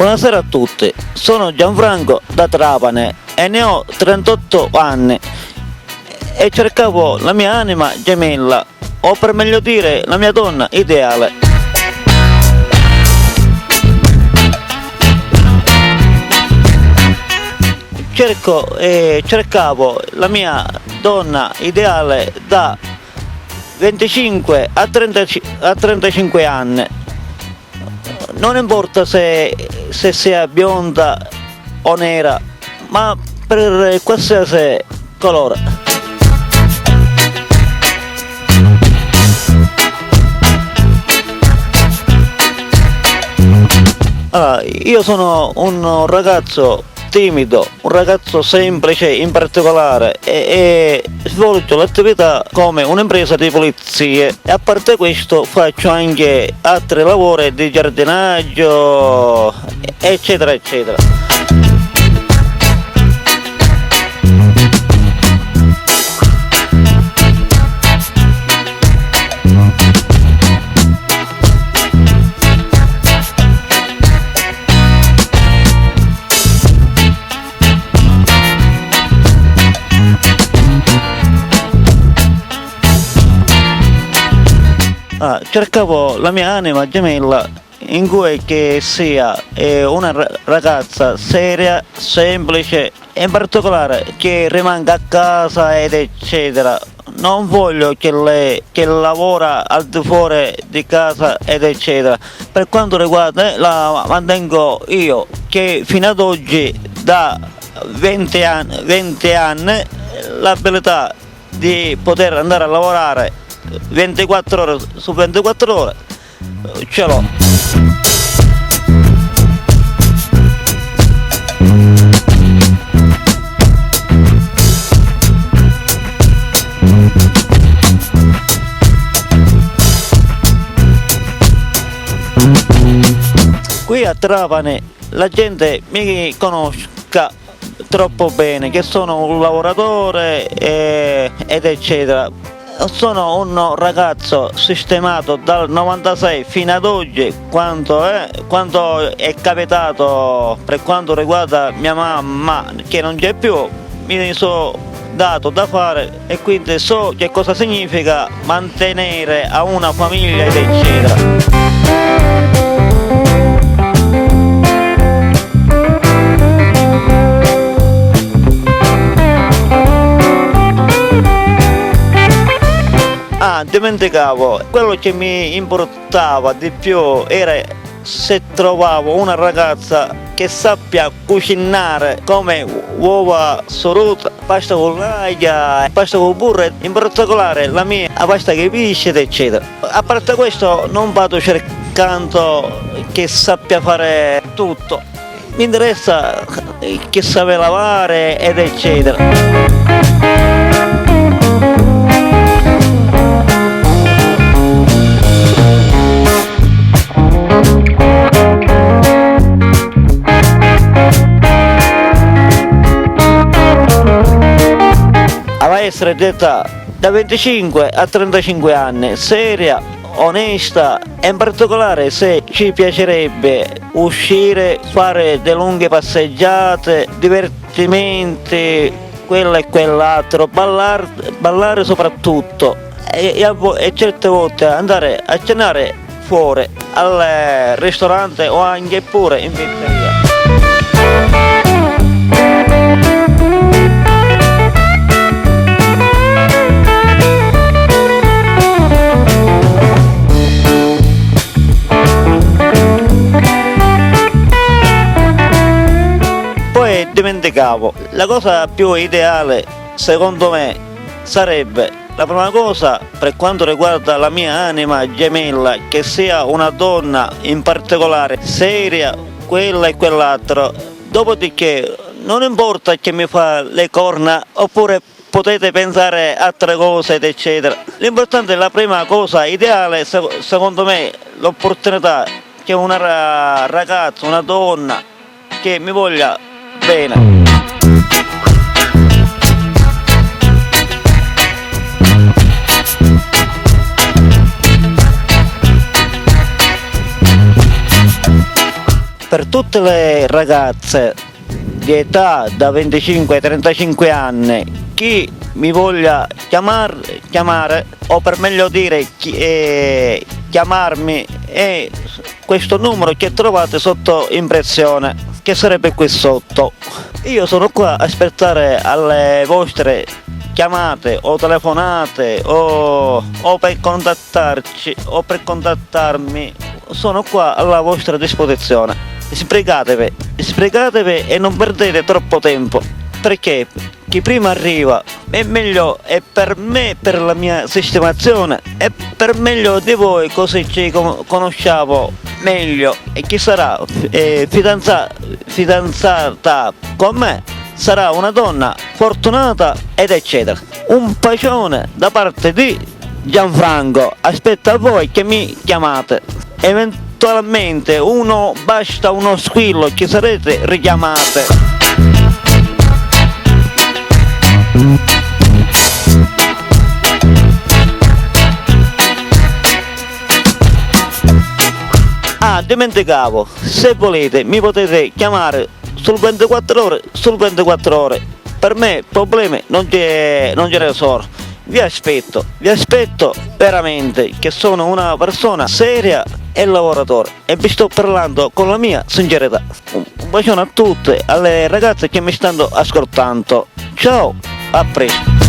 Buonasera a tutti, sono Gianfranco da Trapani e ne ho 38 anni e cercavo la mia anima gemella, o per meglio dire la mia donna ideale. Cercavo la mia donna ideale da 25 a 35 anni. Non importa se sia bionda o nera, ma per qualsiasi colore. Allora, io sono un ragazzo timido, un ragazzo semplice in particolare e svolgo l'attività come un'impresa di pulizie e a parte questo faccio anche altri lavori di giardinaggio eccetera eccetera. Cercavo la mia anima gemella in cui che sia una ragazza seria, semplice e in particolare che rimanga a casa ed eccetera. Non voglio che lavora al di fuori di casa ed eccetera. Per quanto riguarda la mantengo io che fino ad oggi da 20 anni l'abilità di poter andare a lavorare 24 ore su 24 ore ce l'ho. Qui a Trapani la gente mi conosca troppo bene che sono un lavoratore ed eccetera. Sono un ragazzo sistemato dal 96 fino ad oggi, quando è capitato per quanto riguarda mia mamma che non c'è più, mi sono dato da fare e quindi so che cosa significa mantenere a una famiglia ed eccetera. Dimenticavo, quello che mi importava di più era se trovavo una ragazza che sappia cucinare come uova soruta, pasta con l'aglio, pasta con burro, in particolare la mia pasta che pesce eccetera. A parte questo non vado cercando che sappia fare tutto, mi interessa che sappia lavare ed eccetera. Essere d'età da 25 a 35 anni, seria, onesta e in particolare se ci piacerebbe uscire, fare delle lunghe passeggiate, divertimenti, quello e quell'altro, ballare soprattutto e certe volte andare a cenare fuori al ristorante o anche pure in pizzeria. Dimenticavo, la cosa più ideale secondo me sarebbe la prima cosa per quanto riguarda la mia anima gemella che sia una donna in particolare seria, quella e quell'altro, dopodiché non importa che mi fa le corna oppure potete pensare a altre cose ed eccetera, l'importante è la prima cosa ideale secondo me l'opportunità che una ragazza, una donna che mi voglia bene. per tutte le ragazze di età da 25 ai 35 anni, chi mi voglia chiamare o per meglio dire chiamarmi, è questo numero che trovate sotto impressione, che sarebbe qui sotto. Io sono qua a aspettare alle vostre chiamate o telefonate o per contattarci o per contattarmi. Sono qua alla vostra disposizione. Sbrigatevi e non perdete troppo tempo, perché chi prima arriva è meglio, e per me, per la mia sistemazione, e per meglio di voi, così ci conosciamo meglio, e chi sarà fidanzata con me sarà una donna fortunata ed eccetera. Un bacione da parte di Gianfranco, aspetto a voi che mi chiamate. Eventualmente basta uno squillo che sarete richiamate. Ah, dimenticavo, se volete mi potete chiamare sul 24 ore, per me problemi non ce ne sono. Vi aspetto veramente, che sono una persona seria e lavoratore, e vi sto parlando con la mia sincerità. Un bacione a tutte, alle ragazze che mi stanno ascoltando. Ciao, a presto.